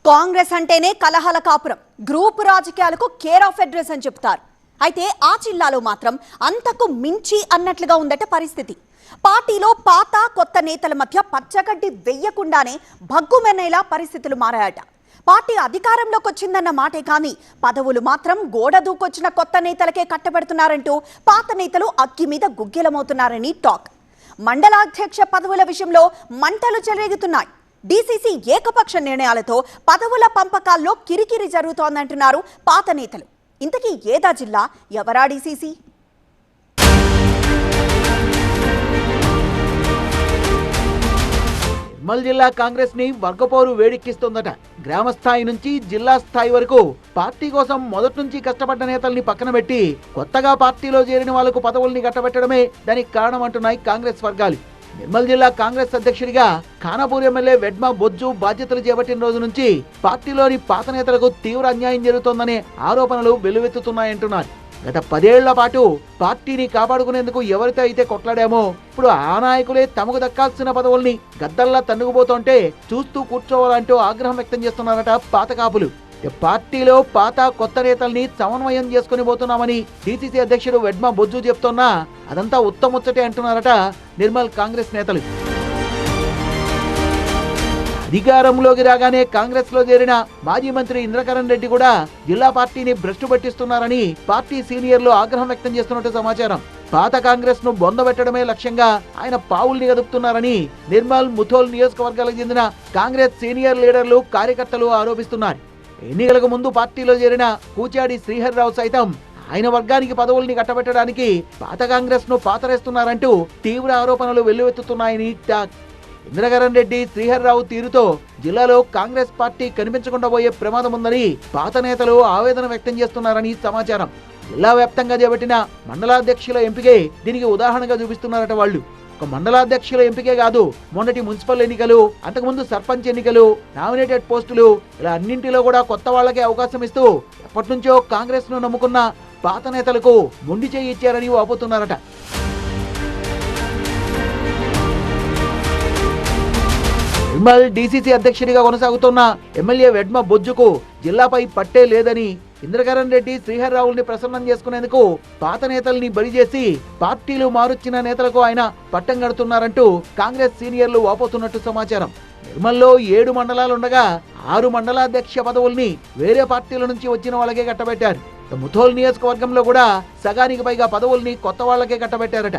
కాంగ్రెస్ అంటేనే కలహాల కాపురం, గ్రూప్ రాజకీయాలకు కేర్ ఆఫ్ అడ్రస్ అని చెప్తారు. అయితే ఆ జిల్లాలో మాత్రం అంతకు మించి అన్నట్లుగా ఉందట పరిస్థితి. పార్టీలో పాత కొత్త నేతల మధ్య పచ్చగడ్డి వెయ్యకుండానే భగ్గుమనేలా పరిస్థితులు మారాయట. పార్టీ అధికారంలోకి వచ్చిందన్న మాటే కానీ పదవులు మాత్రం గోడ దూకొచ్చిన కొత్త నేతలకే కట్టబెడుతున్నారంటూ పాత నేతలు అగ్గి మీద గుగ్గిలమవుతున్నారని టాక్. మండలాధ్యక్ష పదవుల విషయంలో మంటలు చెలరేగుతున్నాయి. డీసీసీ ఏకపక్ష నిర్ణయాలతో పదవుల పంపకాల్లో కిరికిరి జరుగుతోందంటున్నారు పాత నేతలు. ఇంతకీ ఏదా జిల్లా, ఎవరా డీసీసీ? నిర్మల్ జిల్లా కాంగ్రెస్ ని వర్గపోరు వేడెక్కిస్తోందట. గ్రామ స్థాయి నుంచి జిల్లా స్థాయి వరకు పార్టీ కోసం మొదటి నుంచి కష్టపడ్డ నేతల్ని పక్కన పెట్టి కొత్తగా పార్టీలో చేరిన వాళ్లకు పదవుల్ని కట్టబెట్టడమే దానికి కారణం అంటున్నాయి కాంగ్రెస్ వర్గాలు. నిర్మల్ జిల్లా కాంగ్రెస్ అధ్యక్షుడిగా ఖానాపూర్ ఎమ్మెల్యే వెడ్మ బొజ్జు బాధ్యతలు చేపట్టిన రోజు నుంచి పార్టీలోని పాత నేతలకు తీవ్ర అన్యాయం జరుగుతోందనే ఆరోపణలు వెల్లువెత్తుతున్నాయంటున్నారు. గత 10 ఏళ్ల పాటు పార్టీని కాపాడుకునేందుకు ఎవరితో అయితే కొట్లాడామో ఇప్పుడు ఆ నాయకులే తమకు దక్కాల్సిన పదవుల్ని గద్దల్లా తన్నుకుపోతుంటే చూస్తూ కూర్చోవాలంటూ ఆగ్రహం వ్యక్తం చేస్తున్నారట పాత కాపులు. పార్టీలో పాత కొత్త నేతల్ని సమన్వయం చేసుకుని పోతున్నామని డీసీసీ అధ్యక్షుడు వెడ్మ బొజ్జు చెప్తున్నా అదంతా ఉత్తముచ్చటే అంటున్నారట నిర్మల్ కాంగ్రెస్ నేతలు. అధికారంలోకి రాగానే కాంగ్రెస్ లో చేరిన మాజీ మంత్రి ఇంద్రకరణ్ రెడ్డి కూడా జిల్లా పార్టీని భ్రష్టు పట్టిస్తున్నారని పార్టీ సీనియర్లు ఆగ్రహం వ్యక్తం చేస్తున్నట్టు సమాచారం. పాత కాంగ్రెస్ ను బొందబెట్టడమే లక్ష్యంగా ఆయన పావుల్ని గదుపుతున్నారని నిర్మల్, ముథోల్ నియోజకవర్గాలకు చెందిన కాంగ్రెస్ సీనియర్ లీడర్లు, కార్యకర్తలు ఆరోపిస్తున్నారు. ఎన్నికలకు ముందు పార్టీలో చేరిన కూచాడి శ్రీహరిరావు సైతం ఆయన వర్గానికి పదవుల్ని కట్టబెట్టడానికి పాత కాంగ్రెస్ ను పాతరేస్తున్నారంటూ తీవ్ర ఆరోపణలు వెల్లువెత్తుతున్నాయని టాక్. ఇంద్రకరణ్ రెడ్డి, శ్రీహరిరావు తీరుతో జిల్లాలో కాంగ్రెస్ పార్టీ కనిపించకుండా పోయే ప్రమాదం ఉందని పాత నేతలు ఆవేదన వ్యక్తం చేస్తున్నారని సమాచారం. జిల్లా వ్యాప్తంగా చేపట్టిన మండలాధ్యక్షుల ఎంపికే దీనికి ఉదాహరణగా చూపిస్తున్నారట వాళ్ళు. ఒక మండలాధ్యక్షుల ఎంపికే కాదు, మొన్నటి మున్సిపల్ ఎన్నికలు, అంతకుముందు సర్పంచ్ ఎన్నికలు, నామినేటెడ్ పోస్టులు, ఇలా అన్నింటిలో కూడా కొత్త వాళ్లకే అవకాశం ఇస్తూ ఎప్పటి నుంచో కాంగ్రెస్ ను నమ్ముకున్న పాత నేతలకు మొండి చేయి ఇచ్చారని వాపోతున్నారట. నిర్మల్ డీసీసీ అధ్యక్షుడిగా కొనసాగుతున్న ఎమ్మెల్యే వెడ్మ బొజ్జుకు జిల్లాపై పట్టే లేదని, ఇంద్రకరణ్ రెడ్డి, శ్రీహరిరావుల్ని ప్రసన్నం చేసుకునేందుకు పాత నేతల్ని బలి చేసి పార్టీలు మారుచ్చిన నేతలకు ఆయన పట్టం కడుతున్నారంటూ కాంగ్రెస్ సీనియర్లు వాపోతున్నట్టు సమాచారం. నిర్మల్లో 7 మండలాలుండగా 6 మండలాధ్యక్ష పదవుల్ని వేరే పార్టీల నుంచి వచ్చిన వాళ్ళకే కట్టబెట్టారు. ముథోల్ నియోజకవర్గంలో కూడా సగానికి పైగా పదవుల్ని కొత్త వాళ్లకే కట్టబెట్టారట.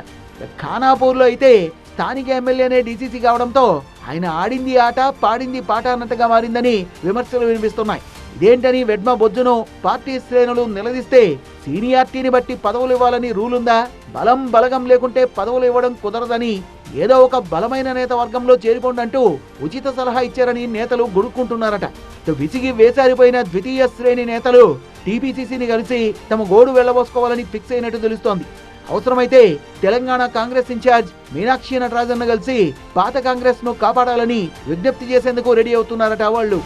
ఖానాపూర్ లో అయితే స్థానిక ఎమ్మెల్యేనే డీసీసీ కావడంతో ఆయన ఆడింది ఆట, పాడింది పాట అన్నట్టుగా మారిందని విమర్శలు వినిపిస్తున్నాయి. ఇదేంటని వెడ్మ బొజ్జును పార్టీ శ్రేణులు నిలదీస్తే సీనియారిటీని బట్టి పదవులు ఇవ్వాలని రూలుందా? బలం బలగం లేకుంటే పదవులు ఇవ్వడం కుదరదని, ఏదో ఒక బలమైన నేత వర్గంలో చేరిపోండంటూ ఉచిత సలహా ఇచ్చారని నేతలు గుడుక్కుంటున్నారట. విసిగి వేసారిపోయిన ద్వితీయ శ్రేణి నేతలు టీపీసీసీని కలిసి తమ గోడు వెళ్లబోసుకోవాలని ఫిక్స్ అయినట్టు తెలుస్తోంది. అవసరమైతే తెలంగాణ కాంగ్రెస్ ఇన్ఛార్జ్ మీనాక్షి నటరాజన్ను కలిసి పాత కాంగ్రెస్ ను కాపాడాలని విజ్ఞప్తి చేసేందుకు రెడీ అవుతున్నారట వాళ్ళు.